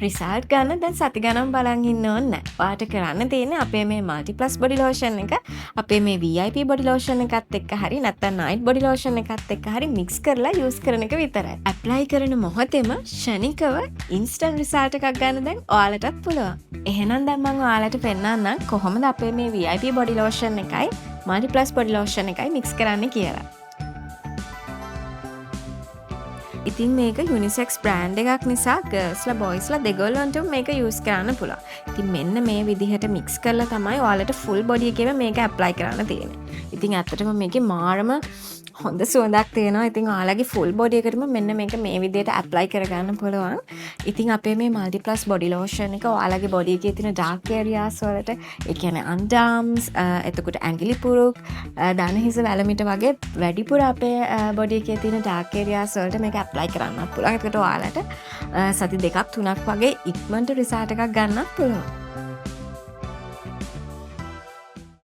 Result ගන්න දැන් සති ගණන් බලන් ඉන්න ඕනේ නැහැ. ඔයාට කරන්න තියෙන්නේ අපේ මේ මල්ටිප්ලස් බොඩි ලෝෂන් එක අපේ මේ VIP බොඩි ලෝෂන් එකත් එක්ක හරි නැත්නම් නයිට් බොඩි ලෝෂන් එකත් එක්ක හරි මික්ස් කරලා යූස් කරන එක විතරයි. ඇප්ලයි කරන මොහොතේම ෂණිකව ඉන්ස්ටන්ට් රිසල්ට් එකක් ගන්න දැන් ඔයාලටත් පුළුවන්. එහෙනම් දැන් මම ඔයාලට පෙන්නන්නම් කොහොමද අපේ මේ VIP බොඩි ලෝෂන් එකයි මල්ටිප්ලස් බොඩි ලෝෂන් එකයි මික්ස් කරන්න කියලා. ඉතින් මේක යුනිසෙක්ස් බ්‍රෑන්ඩ් එකක් නිසා ගර්ල්ස්ලා බොයිස්ලා දෙගොල්ලන්ටම මේක යූස් කරන්න පුළුවන්. ඉතින් මෙන්න මේ විදිහට මික්ස් කරලා තමයි ඔයාලට ෆුල් බොඩි එකේම මේක ඇප්ලයි කරන්න තියෙන්නේ. ඉතින් ඇත්තටම මේකේ මාරම හොඳ සුවඳක් තියෙනවා. ඉතින් ඔයාලගේ ෆුල් බොඩි එකටම මෙන්න මේක මේ විදිහට ඇප්ලයි කරගන්න පුළුවන්. ඉතින් අපේ මේ මල්ටිප්ලස් බොඩි ලෝෂන් එක ඔයාලගේ බොඩි එකේ තියෙන ඩාර්ක් ඒරියාස් වලට, ඒ කියන්නේ අන්ඩාම්ස්, එතකොට ඇඟිලි පුරුක්, දන හිස වැලමිට වගේ වැඩිපුර අපේ බොඩි එකේ තියෙන ඩාර්ක් ඒරියාස් වලට මේක ඇප්ලයි කරන්නත් පුළුවන්. ඒකට ඔයාලට සති 2-3ක් වගේ ඉක්මනට රිසල්ට් එකක් ගන්නත් පුළුවන්.